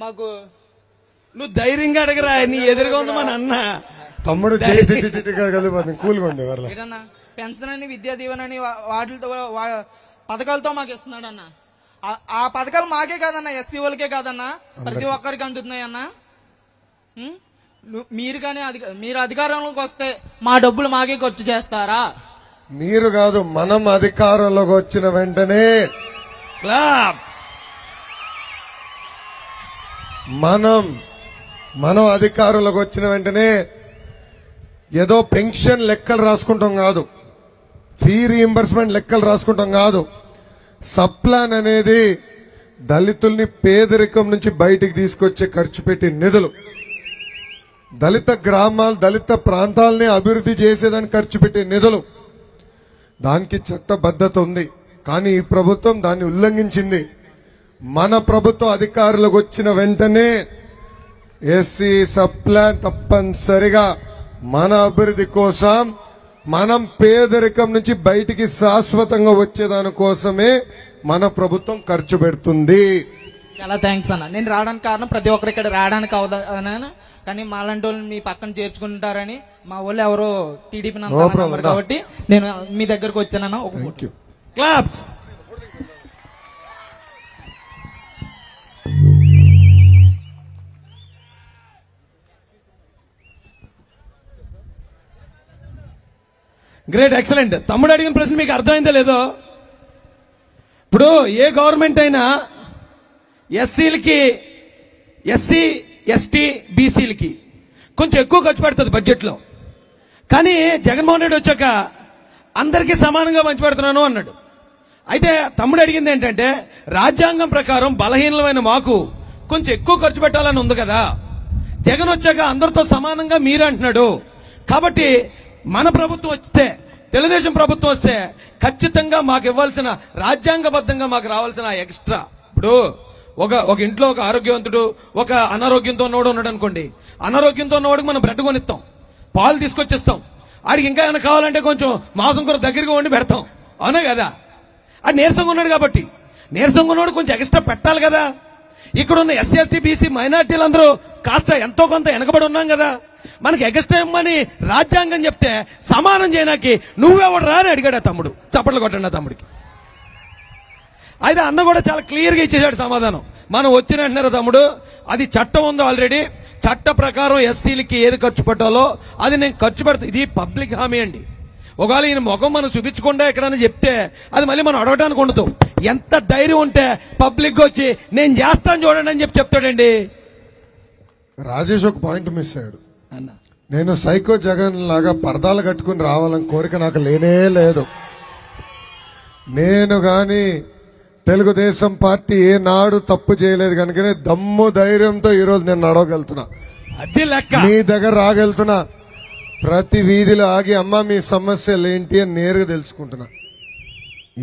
మాకు నువ్వు ధైర్యంగా అడగరా, నీ ఎదురుగా ఉంది మన అన్న తమ్ముడు కూల్గా ఉంది. ఏంటన్నా పెన్షన్ అని విద్యా దీవెన అని వాటితో పథకాలతో మాకు ఇస్తున్నాడు అన్న. ఆ పథకాలు మాకే కాదన్నా, ఎస్సీ వాళ్ళకే కాదన్నా, ప్రతి ఒక్కరికి అందుతున్నాయి అన్న. మీరు కానీ మీరు అధికారంలోకి వస్తే మా డబ్బులు మాకే ఖర్చు చేస్తారా? మీరు కాదు, మనం అధికారంలోకి వచ్చిన వెంటనే మనం అధికారంలోకి వచ్చిన వెంటనే ఏదో పెన్షన్ లెక్కలు రాసుకుంటాం కాదు, ఫీ రీయింబర్స్మెంట్ లెక్కలు రాసుకుంటాం కాదు. సప్లాన్ అనేది దళితుల్ని పేదరికం నుంచి బయటికి తీసుకొచ్చే ఖర్చు పెట్టి నిధులు, దళిత గ్రామాలు దళిత ప్రాంతాలని అభివృద్ధి చేసేదానికి ఖర్చు పెట్టే నిధులు. దానికి చట్టబద్ధత ఉంది, కానీ ఈ ప్రభుత్వం దాన్ని ఉల్లంఘించింది. మన ప్రభుత్వం అధికారులకు వచ్చిన వెంటనే ఎస్సీ సప్లాన్ తప్పనిసరిగా మన అభివృద్ధి కోసం, మనం పేదరికం నుంచి బయటికి శాశ్వతంగా వచ్చేదాని కోసమే మన ప్రభుత్వం ఖర్చు పెడుతుంది. చాలా థ్యాంక్స్ అన్న. నేను రావడానికి కారణం ప్రతి ఒక్కరు ఇక్కడ రావడానికి అవదా, కానీ మాలాంటి వాళ్ళు మీ పక్కన చేర్చుకుంటారని మా వాళ్ళు ఎవరో టీడీపీ నంబర్ కాబట్టి నేను మీ దగ్గరకు వచ్చానన్న. ఒక క్లాప్స్. Great, excellent. తమ్ముడు అడిగిన ప్రశ్న మీకు అర్థమైందో లేదో. ఇప్పుడు ఏ గవర్నమెంట్ అయినా ఎస్సీలకి, ఎస్సీ ఎస్టీ బీసీలకి కొంచెం ఎక్కువ ఖర్చు పెడుతుంది బడ్జెట్లో. కానీ జగన్మోహన్ రెడ్డి వచ్చాక అందరికీ సమానంగా పంచి పెడుతున్నాను అన్నాడు. అయితే తమ్ముడు అడిగింది ఏంటంటే, రాజ్యాంగం ప్రకారం బలహీనమైన మాకు కొంచెం ఎక్కువ ఖర్చు పెట్టాలని ఉంది కదా, జగన్ వచ్చాక అందరితో సమానంగా మీరు అంటున్నాడు. కాబట్టి మన ప్రభుత్వం వస్తే, తెలుగుదేశం ప్రభుత్వం వస్తే ఖచ్చితంగా మాకు ఇవ్వాల్సిన, రాజ్యాంగబద్ధంగా మాకు రావాల్సిన ఎక్స్ట్రా, ఇప్పుడు ఒక ఇంట్లో ఒక ఆరోగ్యవంతుడు ఒక అనారోగ్యంతో ఉన్నవాడు ఉన్నాడు అనుకోండి, అనారోగ్యంతో ఉన్నవాడికి మనం బ్రెడ్ కొనిస్తాం, పాలు తీసుకొచ్చిస్తాం, ఆడికి ఇంకా ఏమైనా కావాలంటే కొంచెం మాంసం కూర దగ్గరగా వండి పెడతాం, అవునా కదా. అది నీరసంగా ఉన్నాడు కాబట్టి, నీరసంగా ఉన్నవాడు కొంచెం ఎక్స్ట్రా పెట్టాలి కదా. ఇక్కడ ఉన్న ఎస్సీ ఎస్టీ బీసీ మైనార్టీలందరూ కాస్త ఎంతో కొంత వెనకబడి ఉన్నాం కదా, మనకి ఎక్స్ట్రా ఇమ్మని రాజ్యాంగం చెప్తే సమానం చేయడానికి నువ్వెవడు రా అని అడిగాడు తమ్ముడు. చప్పట్లు కొట్టండి తమ్ముడికి. అయితే అన్న కూడా చాలా క్లియర్ గా ఇచ్చేసాడు సమాధానం. మనం వచ్చిన అంటున్నారు తమ్ముడు, అది చట్టం ఉందో ఆల్రెడీ, చట్ట ప్రకారం ఎస్సీలకి ఏది ఖర్చు పెట్టాలో అది నేను ఖర్చు పెడతా. ఇది పబ్లిక్ హామీ అండి. ఒకవేళ ఈయన ముఖం మనం చూపించకుండా ఎక్కడైనా చెప్తే అది మళ్ళీ మనం అడగడానికి ఉండదు. ఎంత ధైర్యం ఉంటే పబ్లిక్ వచ్చి నేను చేస్తాను చూడండి అని చెప్తాడండి. రాజేష్ ఒక పాయింట్ మిస్ అయ్యాడు. నేను సైకో జగన్ లాగా పరదాలు కట్టుకుని రావాలని కోరిక నాకు లేనే లేదు. నేను గాని తెలుగుదేశం పార్టీ ఏనాడు తప్పు చేయలేదు కనుకనే దమ్ము ధైర్యంతో ఈరోజు నేను నడవగలుగుతున్నా, అది లెక్క. మీ దగ్గర రాగలుగుతున్నా, ప్రతి వీధిలో ఆగి అమ్మ మీ సమస్యలు ఏంటి అని నేరుగా తెలుసుకుంటున్నా.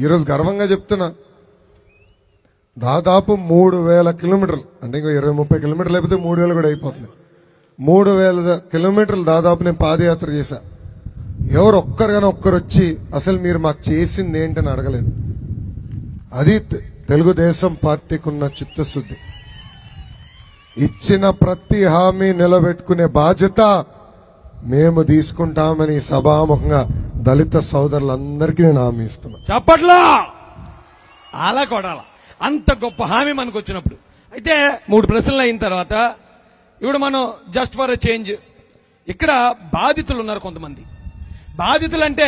ఈరోజు గర్వంగా చెప్తున్నా, దాదాపు 3000 కిలోమీటర్లు, అంటే ఇంకో 20-30 కిలోమీటర్లు లేకపోతే 3000 కూడా అయిపోతుంది. 3000 కిలోమీటర్లు దాదాపు నేను పాదయాత్ర చేశా. ఎవరు ఒక్కరుగానే ఒక్కరు వచ్చి అసలు మీరు మాకు చేసింది ఏంటని అడగలేదు. అది తెలుగుదేశం పార్టీకి ఉన్న చిత్తశుద్ధి. ఇచ్చిన ప్రతి హామీ నిలబెట్టుకునే బాధ్యత మేము తీసుకుంటామని సభాముఖంగా దళిత సోదరులందరికీ నేను హామీ ఇస్తున్నా. చప్పట్లో అలా కొడాల, అంత గొప్ప హామీ మనకు వచ్చినప్పుడు. అయితే 3 ప్రశ్నలు అయిన తర్వాత ఇప్పుడు మనం జస్ట్ ఫర్ ఎ చేంజ్, ఇక్కడ బాధితులు ఉన్నారు కొంతమంది. బాధితులు అంటే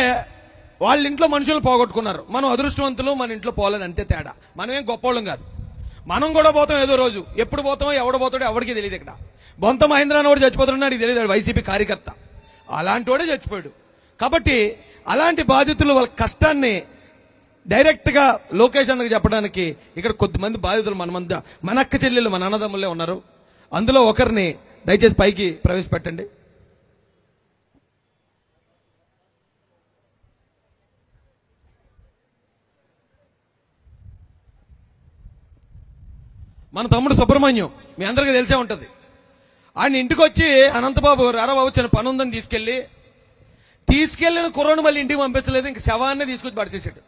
వాళ్ళ ఇంట్లో మనుషులు పోగొట్టుకున్నారు, మనం అదృష్టవంతులు, మన ఇంట్లో పోలేని అంతే తేడా. మనమేం గొప్పోళ్ళం కాదు, మనం కూడా పోతాం ఏదో రోజు. ఎప్పుడు పోతామో ఎవడు పోతాడో ఎవరికి తెలియదు. ఇక్కడ బొంత మహేంద్ర అని కూడా చచ్చిపోతున్నాడు, నాకు తెలియదు, వైసీపీ కార్యకర్త అలాంటి వాడే చచ్చిపోయాడు. కాబట్టి అలాంటి బాధితులు వాళ్ళ కష్టాన్ని డైరెక్ట్ గా లోకేష్ అన్నకు చెప్పడానికి ఇక్కడ కొద్దిమంది బాధితులు మన అక్క చెల్లెలు, మన అన్నదమ్ములే ఉన్నారు. అందులో ఒకరిని దయచేసి పైకి ప్రవేశపెట్టండి. మన తమ్ముడు సుబ్రహ్మణ్యం, మీ అందరికీ తెలిసే ఉంటది. ఆయన ఇంటికి వచ్చి అనంతబాబు రారాబాబు చిన్న పని ఉందని తీసుకెళ్లిన కుర్రోని మళ్ళీ ఇంటికి పంపించలేదు, ఇంక శవాన్ని తీసుకొచ్చి పడిచేసాడు.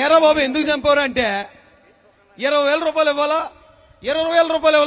ఏరా బాబు ఎందుకు చంపారు అంటే 20,000 రూపాయలు ఇవ్వాలా, 20,000 రూపాయలు